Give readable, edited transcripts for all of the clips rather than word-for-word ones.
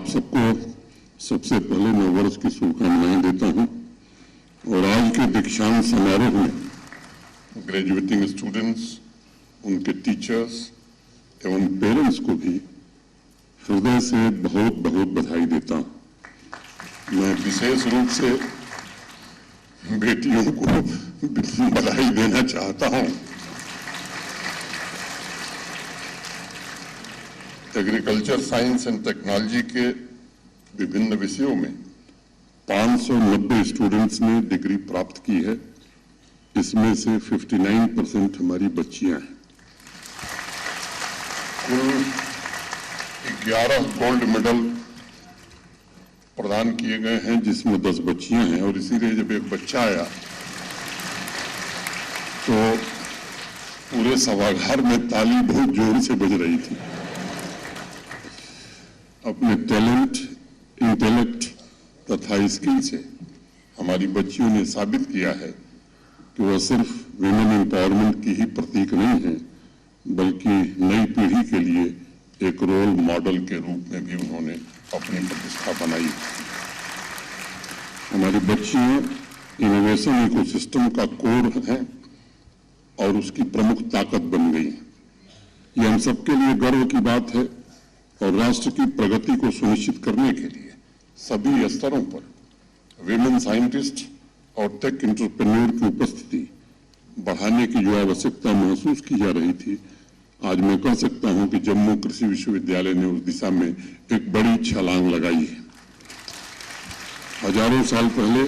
आप सबको सबसे पहले नववर्ष की शुभकामनाएं देता हूं और आज के दीक्षांत समारोह में ग्रेजुएटिंग स्टूडेंट्स, उनके टीचर्स एवं पेरेंट्स को भी हृदय से बहुत बहुत बधाई देता हूं। मैं विशेष रूप से बेटियों को बधाई देना चाहता हूं। एग्रीकल्चर साइंस एंड टेक्नोलॉजी के विभिन्न विषयों में 590 स्टूडेंट्स ने डिग्री प्राप्त की है। इसमें से 59% हमारी बच्चियां हैं। कुल 11 गोल्ड मेडल प्रदान किए गए हैं, जिसमें 10 बच्चियां हैं और इसीलिए जब एक बच्चा आया तो पूरे सभागार में ताली बहुत जोर से बज रही थी। अपने टैलेंट, इंटेलेक्ट तथा स्किल से हमारी बच्चियों ने साबित किया है कि वह सिर्फ विमेन एम्पावरमेंट की ही प्रतीक नहीं है, बल्कि नई पीढ़ी के लिए एक रोल मॉडल के रूप में भी उन्होंने अपनी प्रतिष्ठा बनाई। हमारी बच्चियां इनोवेशन इकोसिस्टम का कोर हैं और उसकी प्रमुख ताकत बन गई हैं। ये हम सबके लिए गर्व की बात है और राष्ट्र की प्रगति को सुनिश्चित करने के लिए सभी स्तरों पर विमेन साइंटिस्ट और टेक एंटरप्रेन्योर की उपस्थिति बढ़ाने की जो आवश्यकता महसूस की जा रही थी, आज मैं कह सकता हूं कि जम्मू कृषि विश्वविद्यालय ने उस दिशा में एक बड़ी छलांग लगाई है। हजारों साल पहले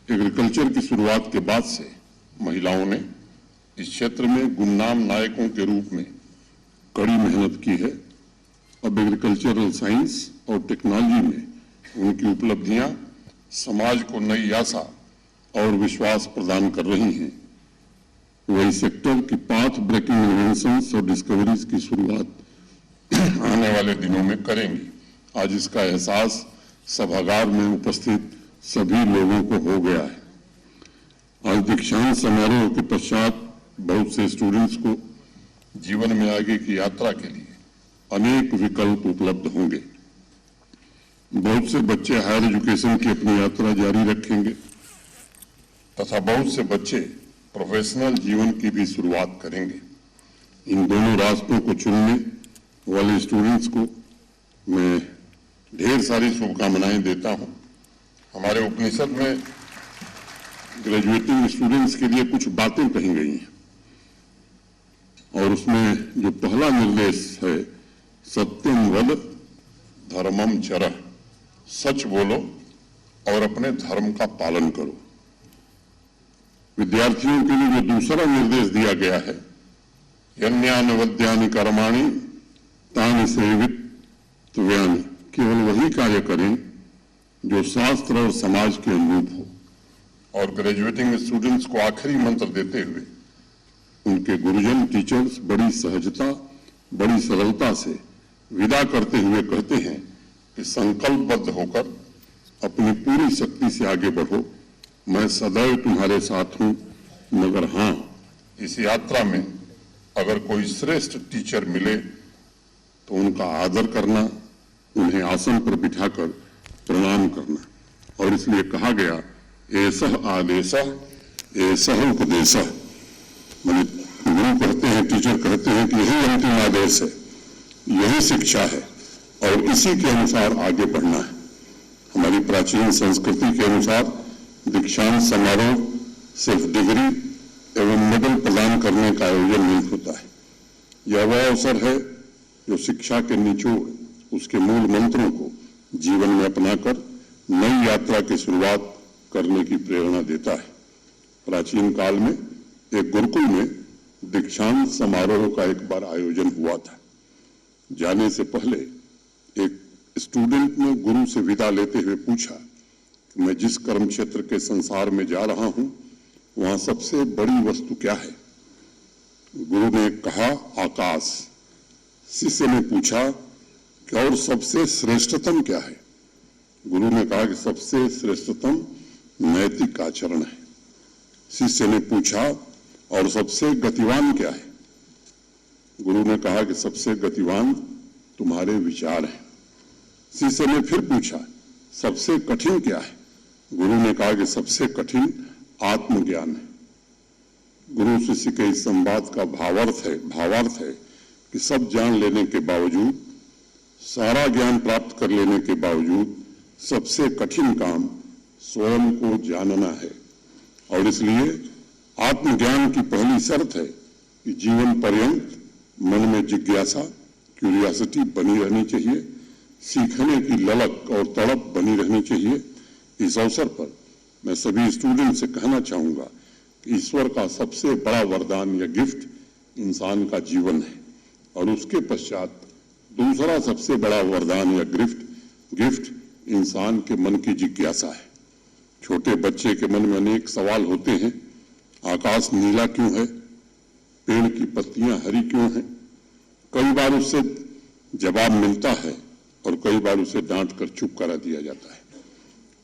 एग्रीकल्चर की शुरुआत के बाद से महिलाओं ने इस क्षेत्र में गुमनाम नायकों के रूप में कड़ी मेहनत की है। अब एग्रीकल्चरल साइंस और टेक्नोलॉजी में उनकी उपलब्धियां समाज को नई आशा और विश्वास प्रदान कर रही हैं। वही सेक्टर की पाथ ब्रेकिंग इन्वेंशंस और डिस्कवरीज की शुरुआत आने वाले दिनों में करेंगी। आज इसका एहसास सभागार में उपस्थित सभी लोगों को हो गया है। आज दीक्षांत समारोह के पश्चात बहुत से स्टूडेंट्स को जीवन में आगे की यात्रा के लिए अनेक विकल्प उपलब्ध होंगे। बहुत से बच्चे हायर एजुकेशन की अपनी यात्रा जारी रखेंगे तथा बहुत से बच्चे प्रोफेशनल जीवन की भी शुरुआत करेंगे। इन दोनों रास्तों को चुनने वाले स्टूडेंट्स को मैं ढेर सारी शुभकामनाएं देता हूं। हमारे उपनिषद में ग्रेजुएटिंग स्टूडेंट्स के लिए कुछ बातें कही गई हैं और उसमें जो पहला निर्देश है, सत्यम वद धर्मम चरः, सच बोलो और अपने धर्म का पालन करो। विद्यार्थियों के लिए जो दूसरा निर्देश दिया गया है, यन्यान्वद्यानि कर्माणि तानि सेवितव्यानि, केवल वही कार्य करें जो शास्त्र और समाज के अनुरूप हो। और ग्रेजुएटिंग स्टूडेंट्स को आखिरी मंत्र देते हुए उनके गुरुजन टीचर्स बड़ी सहजता, बड़ी सरलता से विदा करते हुए कहते हैं कि संकल्पबद्ध होकर अपनी पूरी शक्ति से आगे बढ़ो। मैं सदैव तुम्हारे साथ हूं, मगर हां, इस यात्रा में अगर कोई श्रेष्ठ टीचर मिले तो उनका आदर करना, उन्हें आसन पर बिठाकर प्रणाम करना। और इसलिए कहा गया, एसह आदेशः एसह उपदेशः। गुरु कहते हैं, टीचर कहते हैं कि यही अंतिम आदेश है, यही शिक्षा है और इसी के अनुसार आगे बढ़ना है। हमारी प्राचीन संस्कृति के अनुसार दीक्षांत समारोह सिर्फ डिग्री एवं मेडल प्रदान करने का आयोजन नहीं होता है। यह वह अवसर है जो शिक्षा के निचोड़, उसके मूल मंत्रों को जीवन में अपनाकर नई यात्रा की शुरुआत करने की प्रेरणा देता है। प्राचीन काल में एक गुरुकुल में दीक्षांत समारोह का एक बार आयोजन हुआ था। जाने से पहले एक स्टूडेंट ने गुरु से विदा लेते हुए पूछा कि मैं जिस कर्म क्षेत्र के संसार में जा रहा हूं, वहां सबसे बड़ी वस्तु क्या है? गुरु ने कहा, आकाश। शिष्य ने पूछा कि और सबसे श्रेष्ठतम क्या है? गुरु ने कहा कि सबसे श्रेष्ठतम नैतिक आचरण है। शिष्य ने पूछा, और सबसे गतिवान क्या है? गुरु ने कहा कि सबसे गतिवान तुम्हारे विचार हैं। शिष्य ने फिर पूछा, सबसे कठिन क्या है? गुरु ने कहा कि सबसे कठिन आत्मज्ञान है। गुरु शिष्य के इस संवाद का भावार्थ है कि सब जान लेने के बावजूद, सारा ज्ञान प्राप्त कर लेने के बावजूद सबसे कठिन काम स्वयं को जानना है। और इसलिए आत्मज्ञान की पहली शर्त है कि जीवन पर्यंत मन में जिज्ञासा, क्यूरियोसिटी बनी रहनी चाहिए, सीखने की ललक और तड़प बनी रहनी चाहिए। इस अवसर पर मैं सभी स्टूडेंट से कहना चाहूंगा कि ईश्वर का सबसे बड़ा वरदान या गिफ्ट इंसान का जीवन है, और उसके पश्चात दूसरा सबसे बड़ा वरदान या गिफ्ट इंसान के मन की जिज्ञासा है। छोटे बच्चे के मन में अनेक सवाल होते हैं। आकाश नीला क्यों है? पेड़ की पत्तियां हरी क्यों हैं? कई बार उससे जवाब मिलता है और कई बार उसे डांट कर चुप करा दिया जाता है।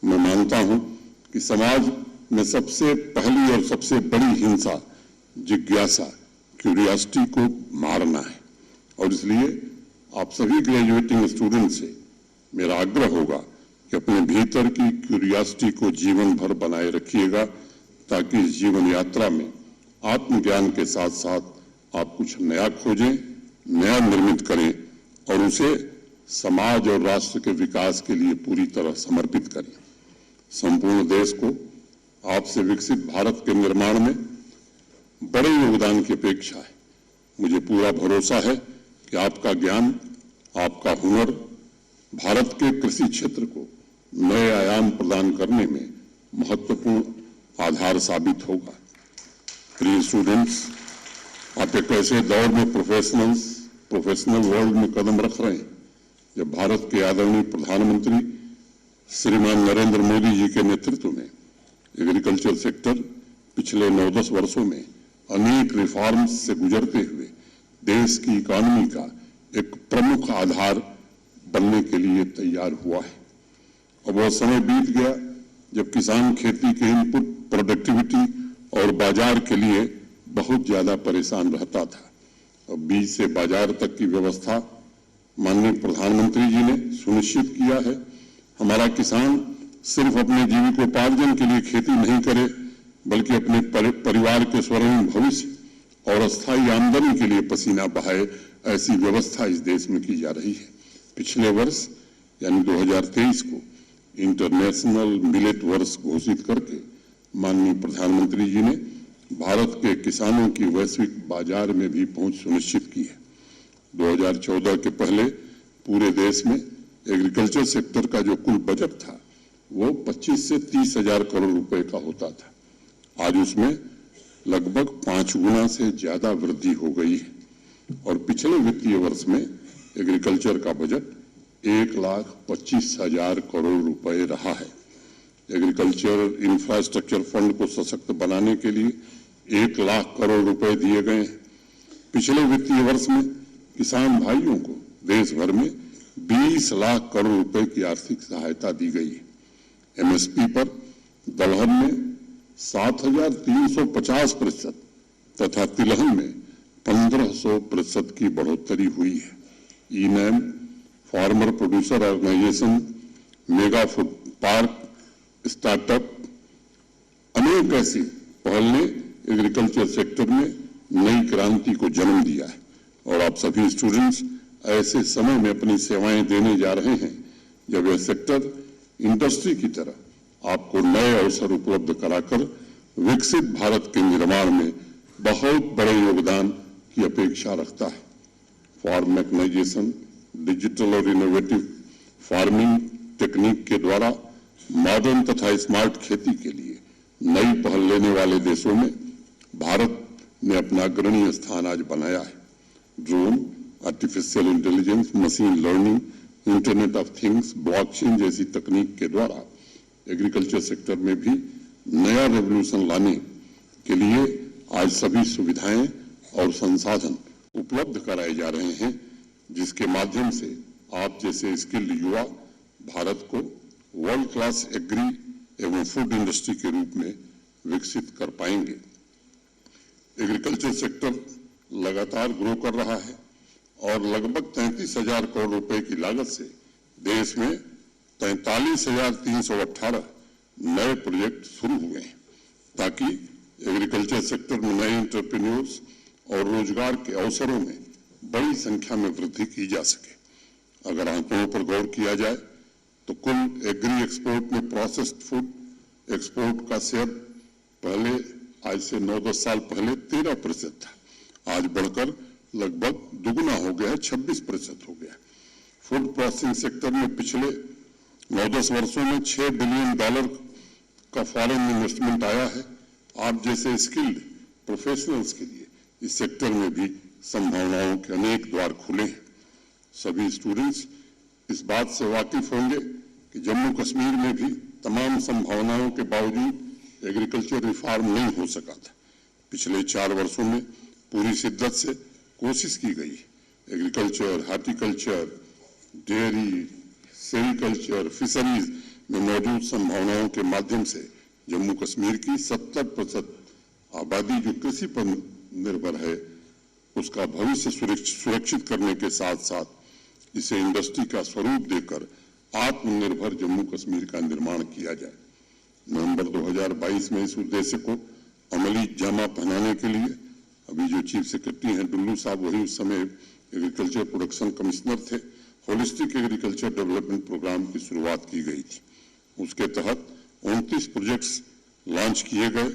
मैं मानता हूं कि समाज में सबसे पहली और सबसे बड़ी हिंसा जिज्ञासा, क्यूरियोसिटी को मारना है। और इसलिए आप सभी ग्रेजुएटिंग स्टूडेंट से मेरा आग्रह होगा कि अपने भीतर की क्यूरियोसिटी को जीवन भर बनाए रखिएगा, ताकि इस जीवन यात्रा में आत्मज्ञान के साथ साथ आप कुछ नया खोजें, नया निर्मित करें और उसे समाज और राष्ट्र के विकास के लिए पूरी तरह समर्पित करें। संपूर्ण देश को आपसे विकसित भारत के निर्माण में बड़े योगदान की अपेक्षा है। मुझे पूरा भरोसा है कि आपका ज्ञान, आपका हुनर भारत के कृषि क्षेत्र को नए आयाम प्रदान करने में महत्वपूर्ण आधार साबित होगा। प्रिय स्टूडेंट्स, आप एक ऐसे दौर में प्रोफेशनल वर्ल्ड में कदम रख रहे हैं जब भारत के आदरणीय प्रधानमंत्री श्रीमान नरेंद्र मोदी जी के नेतृत्व में एग्रीकल्चर सेक्टर पिछले 9-10 वर्षों में अनेक रिफॉर्म्स से गुजरते हुए देश की इकोनॉमी का एक प्रमुख आधार बनने के लिए तैयार हुआ है। अब वह समय बीत गया जब किसान खेती के इनपुट, प्रोडक्टिविटी और बाजार के लिए बहुत ज्यादा परेशान रहता था। अब बीज से बाजार तक की व्यवस्था माननीय प्रधानमंत्री जी ने सुनिश्चित किया है। हमारा किसान सिर्फ अपने जीविकोपार्जन के लिए खेती नहीं करे, बल्कि अपने परिवार के स्वर्णिम भविष्य और अस्थायी आमदनी के लिए पसीना बहाए, ऐसी व्यवस्था इस देश में की जा रही है। पिछले वर्ष यानी 2023 को इंटरनेशनल मिलेट वर्ष घोषित करके माननीय प्रधानमंत्री जी ने भारत के किसानों की वैश्विक बाजार में भी पहुंच सुनिश्चित की है। 2014 के पहले पूरे देश में एग्रीकल्चर सेक्टर का जो कुल बजट था वो 25 से 30 हजार करोड़ रुपए का होता था। आज उसमें लगभग 5 गुना से ज्यादा वृद्धि हो गई है और पिछले वित्तीय वर्ष में एग्रीकल्चर का बजट 1,25,000 करोड़ रुपए रहा है। एग्रीकल्चर इंफ्रास्ट्रक्चर फंड को सशक्त बनाने के लिए 1 लाख करोड़ रुपए दिए गए हैं। पिछले वित्तीय वर्ष में किसान भाइयों को देश भर में 20 लाख करोड़ रुपए की आर्थिक सहायता दी गई है। एमएसपी पर दलहन में 7,350% तथा तिलहन में 1,500% की बढ़ोतरी हुई है। ENAM, farmer producer organisation, mega food park, startup, अनेक ऐसी पहल ने एग्रीकल्चर सेक्टर में नई क्रांति को जन्म दिया है और आप सभी स्टूडेंट्स ऐसे समय में अपनी सेवाएं देने जा रहे हैं जब यह सेक्टर इंडस्ट्री की तरह आपको नए अवसर उपलब्ध कराकर विकसित भारत के निर्माण में बहुत बड़े योगदान की अपेक्षा रखता है। फार्म मैकेनाइजेशन, डिजिटल और इनोवेटिव फार्मिंग टेक्निक के द्वारा मॉडर्न तथा स्मार्ट खेती के लिए नई पहल लेने वाले देशों में भारत ने अपना अग्रणी स्थान आज बनाया है। Drone, artificial intelligence, machine learning, internet of things, blockchain जैसी तकनीक के द्वारा एग्रीकल्चर सेक्टर में भी नया रेवोल्यूशन लाने के लिए आज सभी सुविधाएं और संसाधन उपलब्ध कराए जा रहे हैं, जिसके माध्यम से आप जैसे स्किल्ड युवा भारत को वर्ल्ड क्लास एग्री एवं फूड इंडस्ट्री के रूप में विकसित कर पाएंगे। एग्रीकल्चर सेक्टर लगातार ग्रो कर रहा है और लगभग 33,000 करोड़ रुपए की लागत से देश में 43,318 नए प्रोजेक्ट शुरू हुए हैं ताकि एग्रीकल्चर सेक्टर में नए एंटरप्रेन्योर्स और रोजगार के अवसरों में बड़ी संख्या में वृद्धि की जा सके। अगर आंकड़ों पर गौर किया जाए तो कुल एग्री एक्सपोर्ट में प्रोसेस्ड फूड एक्सपोर्ट का शेयर पहले आज से 9-10 साल पहले 13% था, आज बढ़कर लगभग दुगुना हो गया है, 26% हो गया। फूड प्रोसेसिंग सेक्टर में पिछले 9-10 वर्षों में $6 बिलियन का फॉरेन इन्वेस्टमेंट आया है। आप जैसे स्किल्ड प्रोफेशनल्स के लिए इस सेक्टर में भी संभावनाओं के अनेक द्वार खुले हैं। सभी स्टूडेंट्स इस बात से वाकिफ होंगे कि जम्मू कश्मीर में भी तमाम संभावनाओं के बावजूद एग्रीकल्चर रिफॉर्म नहीं हो सका था। पिछले 4 वर्षों में पूरी शिद्दत से कोशिश की गई। Agriculture, horticulture, dairy, sericulture, fisheries में मौजूद संभावनाओं के माध्यम से जम्मू कश्मीर की 70% आबादी जो कृषि पर निर्भर है उसका भविष्य सुरक्षित करने के साथ साथ इसे इंडस्ट्री का स्वरूप देकर आत्मनिर्भर जम्मू कश्मीर का निर्माण किया जाए। नवंबर 2022 में इस उद्देश्य को अमली जामा पहनाने के लिए अभी जो चीफ सेक्रेटरी हैं डुल्लू साहब, वही उस समय एग्रीकल्चर प्रोडक्शन कमिश्नर थे, होलिस्टिक एग्रीकल्चर डेवलपमेंट प्रोग्राम की शुरुआत की गई थी। उसके तहत 29 प्रोजेक्ट्स लॉन्च किए गए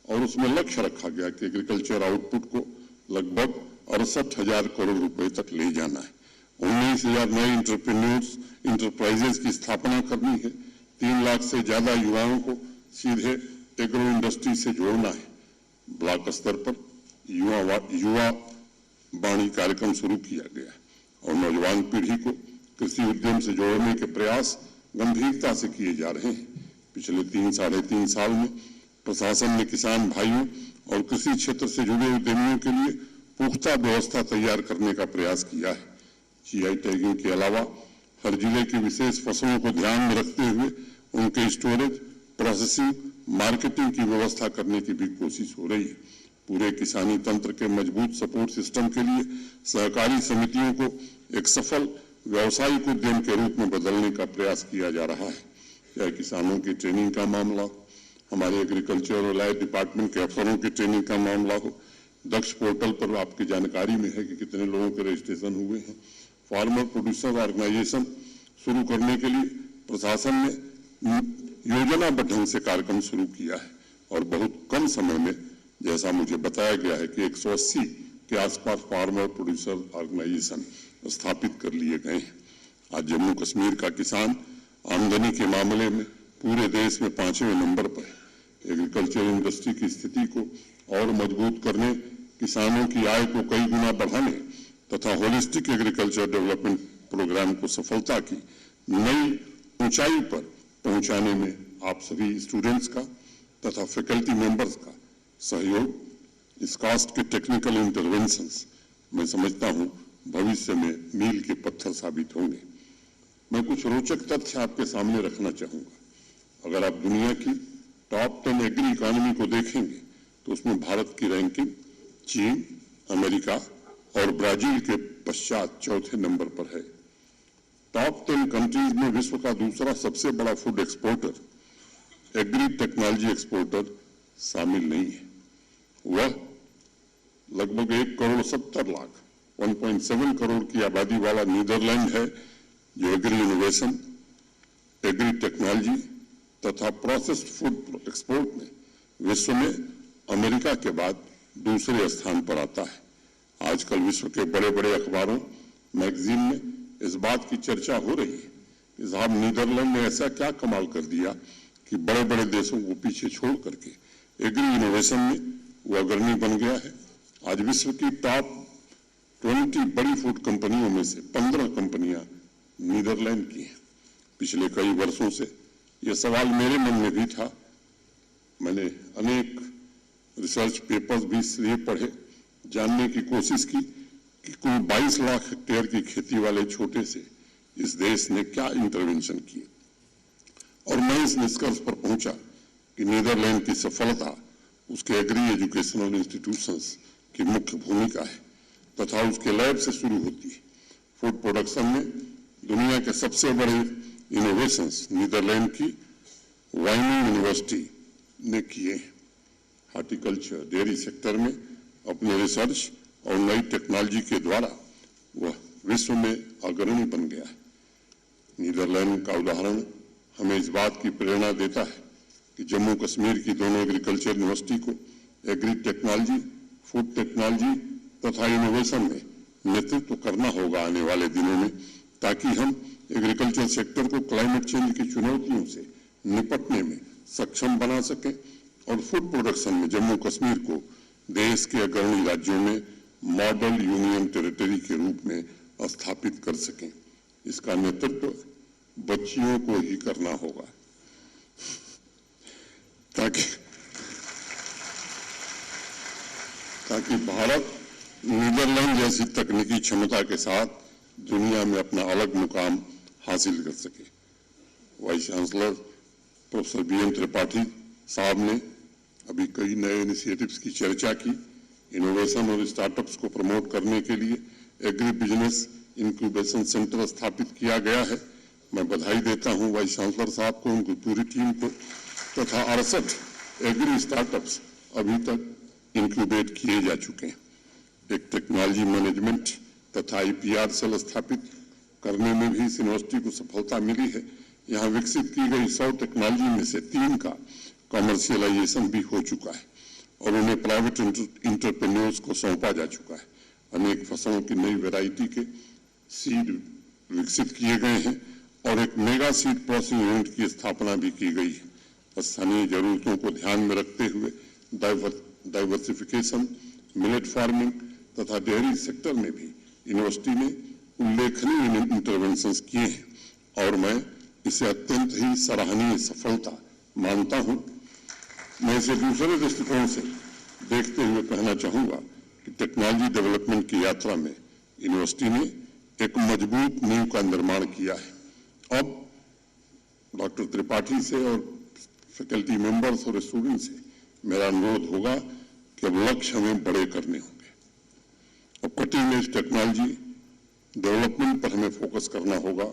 और उसमें लक्ष्य रखा गया कि एग्रीकल्चर आउटपुट को लगभग 68,000 करोड़ रुपए तक ले जाना है। 19,000 नए इंटरप्राइजेज की स्थापना करनी है। 3 लाख से ज्यादा युवाओं को सीधे एग्रो इंडस्ट्री से जोड़ना है। ब्लॉक स्तर पर युवा वाणी कार्यक्रम शुरू किया गया और नौजवान पीढ़ी को कृषि उद्यम से जोड़ने के प्रयास गंभीरता से किए जा रहे हैं। पिछले 3-3.5 साल में प्रशासन ने किसान भाइयों और कृषि क्षेत्र से जुड़े उद्यमियों के लिए पुख्ता व्यवस्था तैयार करने का प्रयास किया है। जीआई टैगिंग के अलावा हर जिले की विशेष फसलों को ध्यान में रखते हुए उनके स्टोरेज, प्रोसेसिंग, मार्केटिंग की व्यवस्था करने की भी कोशिश हो रही है। पूरे किसानी तंत्र के मजबूत सपोर्ट सिस्टम के लिए सहकारी समितियों को एक सफल व्यावसायिक उद्यम के रूप में बदलने का प्रयास किया जा रहा है। चाहे किसानों की ट्रेनिंग का मामला हो, हमारे एग्रीकल्चर और लैंड डिपार्टमेंट के अफसरों की ट्रेनिंग का मामला हो, दक्ष पोर्टल पर आपकी जानकारी में है कि कितने लोगों के रजिस्ट्रेशन हुए हैं। फार्मर प्रोड्यूसर ऑर्गेनाइजेशन शुरू करने के लिए प्रशासन ने योजनाबद्ध ढंग से कार्यक्रम शुरू किया है और बहुत कम समय में जैसा मुझे बताया गया है कि 180 के आसपास फार्मर प्रोड्यूसर ऑर्गेनाइजेशन स्थापित कर लिए गए हैं। आज जम्मू कश्मीर का किसान आमदनी के मामले में पूरे देश में 5वें नंबर पर है। एग्रीकल्चर इंडस्ट्री की स्थिति को और मजबूत करने, किसानों की आय को कई गुना बढ़ाने तथा होलिस्टिक एग्रीकल्चर डेवलपमेंट प्रोग्राम को सफलता की नई ऊंचाई पर पहुंचाने में आप सभी स्टूडेंट्स का तथा फैकल्टी मेंबर्स का सहयोग, इस कास्ट के टेक्निकल इंटरवेंशंस मैं समझता हूं भविष्य में मील के पत्थर साबित होंगे। मैं कुछ रोचक तथ्य आपके सामने रखना चाहूंगा। अगर आप दुनिया की टॉप 10 एग्री इकोनॉमी को देखेंगे तो उसमें भारत की रैंकिंग चीन, अमेरिका और ब्राजील के पश्चात चौथे नंबर पर है। टॉप 10 कंट्रीज में विश्व का दूसरा सबसे बड़ा food exporter agri technology exporter शामिल नहीं है। वह लगभग 1,70,00,000 1.7 करोड़ की आबादी वाला नीदरलैंड है जो एग्री इनोवेशन, एग्री टेक्नोलॉजी तथा प्रोसेस्ड फूड एक्सपोर्ट में विश्व में अमेरिका के बाद दूसरे स्थान पर आता है। आजकल विश्व के बड़े बड़े अखबारों, मैगजीन में इस बात की चर्चा हो रही है कि साहब नीदरलैंड ने ऐसा क्या कमाल कर दिया कि बड़े बड़े देशों को पीछे छोड़ करके एग्री इनोवेशन में वो अग्रणी बन गया है। आज विश्व की टॉप 20 बड़ी फूड कंपनियों में से 15 कंपनियां नीदरलैंड की हैं। पिछले कई वर्षों से यह सवाल मेरे मन में भी था। मैंने अनेक रिसर्च पेपर्स भी इसलिए पढ़े, जानने की कोशिश की कि कुल 22 लाख हेक्टेयर की खेती वाले छोटे से इस देश ने क्या इंटरवेंशन किए, और मैं इस निष्कर्ष पर पहुंचा कि नीदरलैंड की सफलता उसके एग्री एजुकेशनल इंस्टीट्यूशंस की मुख्य भूमिका है तथा उसके लैब से शुरू होती है। फूड प्रोडक्शन में दुनिया के सबसे बड़े इनोवेशंस नीदरलैंड की वाइनिंग यूनिवर्सिटी ने किए। हॉर्टिकल्चर, डेयरी सेक्टर में अपने रिसर्च और नई टेक्नोलॉजी के द्वारा वह विश्व में अग्रणी बन गया है। नीदरलैंड का उदाहरण हमें इस बात की प्रेरणा देता है कि जम्मू कश्मीर की दोनों एग्रीकल्चर यूनिवर्सिटी को एग्री टेक्नोलॉजी, फूड टेक्नोलॉजी तथा इनोवेशन में नेतृत्व करना होगा आने वाले दिनों में, ताकि हम एग्रीकल्चर सेक्टर को क्लाइमेट चेंज की चुनौतियों से निपटने में सक्षम बना सकें और फूड प्रोडक्शन में जम्मू कश्मीर को देश के अग्रणी राज्यों में मॉडल यूनियन टेरिटरी के रूप में स्थापित कर सकें। इसका नेतृत्व बच्चियों को ही करना होगा, ताकि भारत नीदरलैंड जैसी तकनीकी क्षमता के साथ दुनिया में अपना अलग मुकाम हासिल कर सके। Vice chancellor professor BN Tripathi साहब ने अभी कई नए इनिशिएटिव्स की चर्चा की। इनोवेशन और स्टार्टअप्स को प्रमोट करने के लिए एग्री बिजनेस इंक्यूबेशन सेंटर स्थापित किया गया है। मैं बधाई देता हूं वाइस चांसलर साहब को, उनकी पूरी टीम को तथा 68 एग्री स्टार्टअप्स अभी तक इंक्यूबेट किए जा चुके हैं। एक टेक्नोलॉजी मैनेजमेंट तथा IPR सेल स्थापित करने में भी इस यूनिवर्सिटी को सफलता मिली है। यहाँ विकसित की गई 100 टेक्नोलॉजी में से 3 का कमर्शियलाइजेशन भी हो चुका है और उन्हें प्राइवेट इंटरप्रेन्योर्स को सौंपा जा चुका है। अनेक फसलों की नई वैरायटी के सीड विकसित किए गए हैं और एक मेगा सीड प्रोसेसिंग यूनिट की स्थापना भी की गई है। स्थानीय जरूरतों को ध्यान में रखते हुए डाइवर्सिफिकेशन, मिलेट फार्मिंग तथा डेयरी सेक्टर में भी यूनिवर्सिटी ने उल्लेखनीय इंटरवेंशंस किए हैं और मैं इसे अत्यंत ही सराहनीय सफलता मानता हूं। मैं इसे दूसरे दृष्टिकोण से देखते हुए कहना चाहूंगा कि टेक्नोलॉजी डेवलपमेंट की यात्रा में यूनिवर्सिटी ने एक मजबूत नींव का निर्माण किया है। अब डॉक्टर त्रिपाठी से और फैकल्टी मेंबर्स और स्टूडेंट से मेरा अनुरोध होगा कि अब लक्ष्य हमें बड़े करने होंगे और कटिंग एज टेक्नोलॉजी डेवलपमेंट पर हमें फोकस करना होगा,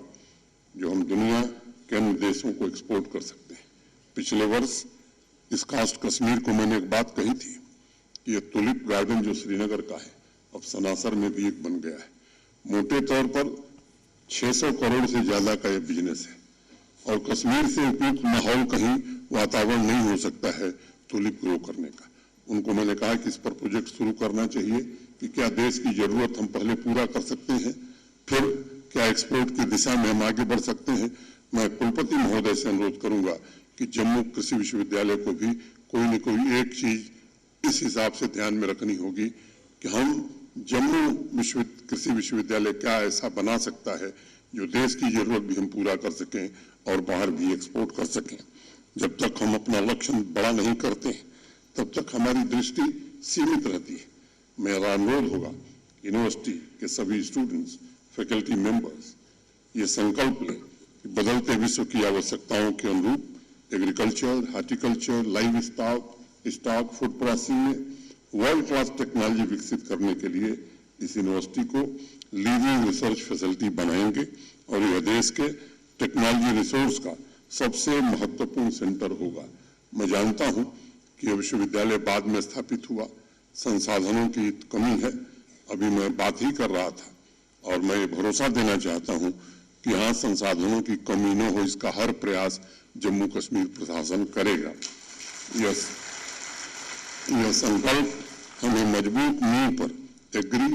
जो हम दुनिया के अन्य देशों को एक्सपोर्ट कर सकते हैं। पिछले वर्ष इस कास्ट कश्मीर को मैंने एक बात कही थी कि ये टुलिप गार्डन जो श्रीनगर का है अब सनासर में भी एक बन गया है। मोटे तौर पर 600 करोड़ से ज्यादा का यह बिजनेस है और कश्मीर से उपयुक्त माहौल कहीं वातावरण नहीं हो सकता है टुलिप ग्रो करने का। उनको मैंने कहा कि इस पर प्रोजेक्ट शुरू करना चाहिए कि क्या देश की जरूरत हम पहले पूरा कर सकते हैं, फिर क्या एक्सपोर्ट की दिशा में हम आगे बढ़ सकते हैं। मैं कुलपति महोदय से अनुरोध करूंगा कि जम्मू कृषि विश्वविद्यालय को भी कोई न कोई एक चीज इस हिसाब से ध्यान में रखनी होगी कि हम जम्मू कृषि विश्वविद्यालय क्या ऐसा बना सकता है जो देश की जरूरत भी हम पूरा कर सकें और बाहर भी एक्सपोर्ट कर सकें। जब तक हम अपना लक्ष्य बड़ा नहीं करते तब तक हमारी दृष्टि सीमित रहती है। मेरा अनुरोध होगा यूनिवर्सिटी के सभी स्टूडेंट्स, फैकल्टी मेंबर्स ये संकल्प लें कि बदलते विश्व की आवश्यकताओं के अनुरूप agriculture, horticulture, live stock, food processing में वर्ल्ड क्लास टेक्नोलॉजी विकसित करने के लिए इस यूनिवर्सिटी को लीडिंग रिसर्च फैसिलिटी बनाएंगे और यह देश के टेक्नोलॉजी रिसोर्स का सबसे महत्वपूर्ण सेंटर होगा। मैं जानता हूं कि यह विश्वविद्यालय बाद में स्थापित हुआ, संसाधनों की कमी है, अभी मैं बात ही कर रहा था और मैं ये भरोसा देना चाहता हूं कि यहाँ संसाधनों की कमी न हो, इसका हर प्रयास जम्मू कश्मीर प्रशासन करेगा। यह संकल्प हमें मजबूत नींव पर एग्री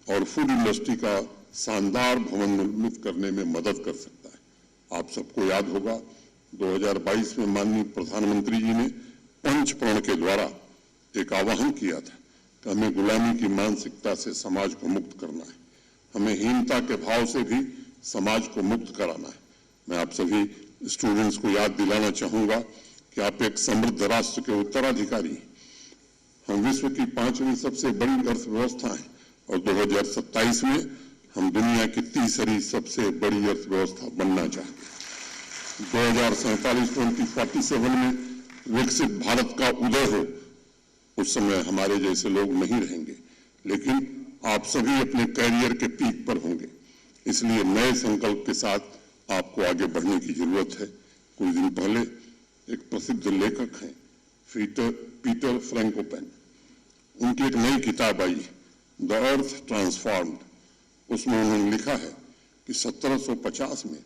और फूड इंडस्ट्री का शानदार भवन निर्मित करने में मदद कर सकता है। आप सबको याद होगा 2022 में माननीय प्रधानमंत्री जी ने पंच प्रण के द्वारा एक आह्वान किया था कि हमें गुलामी की मानसिकता से समाज को मुक्त करना है, हमें हीनता के भाव से भी समाज को मुक्त कराना है। मैं आप सभी स्टूडेंट्स को याद दिलाना चाहूंगा कि आप एक समृद्ध राष्ट्र के उत्तराधिकारी हैं। हम विश्व की 5वीं सबसे बड़ी अर्थव्यवस्था है और 2027 में हम दुनिया की तीसरी सबसे बड़ी अर्थव्यवस्था बनना चाहते हैं। 2047 में विकसित भारत का उदय हो, उस समय हमारे जैसे लोग नहीं रहेंगे, लेकिन आप सभी अपने कैरियर के पीक पर होंगे। इसलिए नए संकल्प के साथ आपको आगे बढ़ने की जरूरत है। कुछ दिन पहले एक प्रसिद्ध लेखक हैं पीटर फ्रैंकोपेन, उनकी एक नई किताब आई द अर्थ ट्रांसफॉर्म्ड। उसमें उन्होंने लिखा है कि 1750 में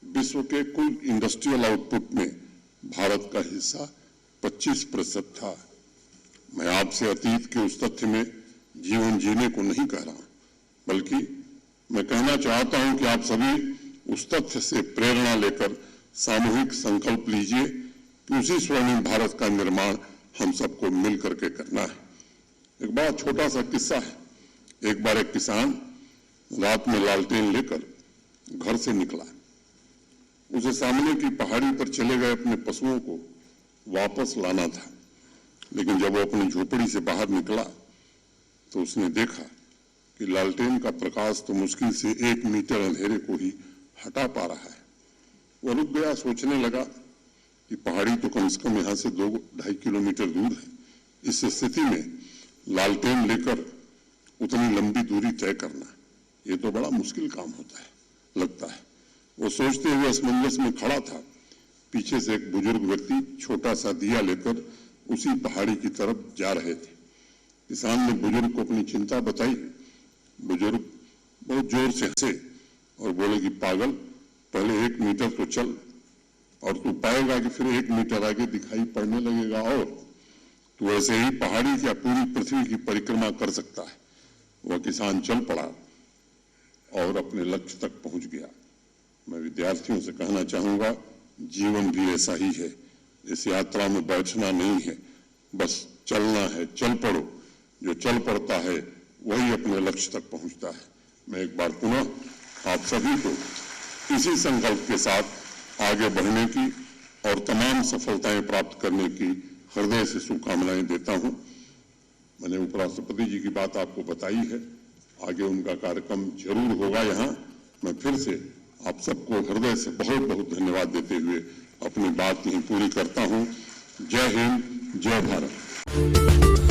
विश्व के कुल इंडस्ट्रियल आउटपुट में भारत का हिस्सा 25% था। मैं आपसे अतीत के उस तथ्य में जीवन जीने को नहीं कह रहा, बल्कि मैं कहना चाहता हूं कि आप सभी उस तथ्य से प्रेरणा लेकर सामूहिक संकल्प लीजिए कि उसी स्वर्णिम भारत का निर्माण हम सबको मिल करके करना है। एक बड़ा छोटा सा किस्सा है। एक बार एक किसान रात में लालटेन लेकर घर से निकला। उसे सामने की पहाड़ी पर चले गए अपने पशुओं को वापस लाना था, लेकिन जब वो अपनी झोपड़ी से बाहर निकला तो उसने देखा कि लालटेन का प्रकाश तो मुश्किल से 1 मीटर अंधेरे को ही हटा पा रहा है। वो रुक गया, सोचने लगा कि पहाड़ी तो कम से कम यहाँ से 2-2.5 किलोमीटर दूर है। इस स्थिति में लालटेन लेकर उतनी लंबी दूरी तय करना ये तो बड़ा मुश्किल काम होता है लगता है। वो सोचते हुए असमंजस में खड़ा था। पीछे से एक बुजुर्ग व्यक्ति छोटा सा दिया लेकर उसी पहाड़ी की तरफ जा रहे थे। किसान ने बुजुर्ग को अपनी चिंता बताई। बुजुर्ग बहुत जोर से हंसे और बोले कि पागल, पहले 1 मीटर तो चल और तू पाएगा कि फिर 1 मीटर आगे दिखाई पड़ने लगेगा और तू ऐसे ही पहाड़ी या पूरी पृथ्वी की परिक्रमा कर सकता है। वह किसान चल पड़ा और अपने लक्ष्य तक पहुंच गया। मैं विद्यार्थियों से कहना चाहूंगा, जीवन भी ऐसा ही है। इस यात्रा में बैठना नहीं है, बस चलना है। चल पड़ो, जो चल पड़ता है वही अपने लक्ष्य तक पहुंचता है। मैं एक बार पुनः आप सभी को इसी संकल्प के साथ आगे बढ़ने की और तमाम सफलताएं प्राप्त करने की हृदय से शुभकामनाएं देता हूं। मैंने उपराष्ट्रपति जी की बात आपको बताई है, आगे उनका कार्यक्रम जरूर होगा यहाँ। मैं फिर से आप सबको हृदय से बहुत बहुत धन्यवाद देते हुए अपनी बात यहीं पूरी करता हूं। जय हिंद, जय भारत।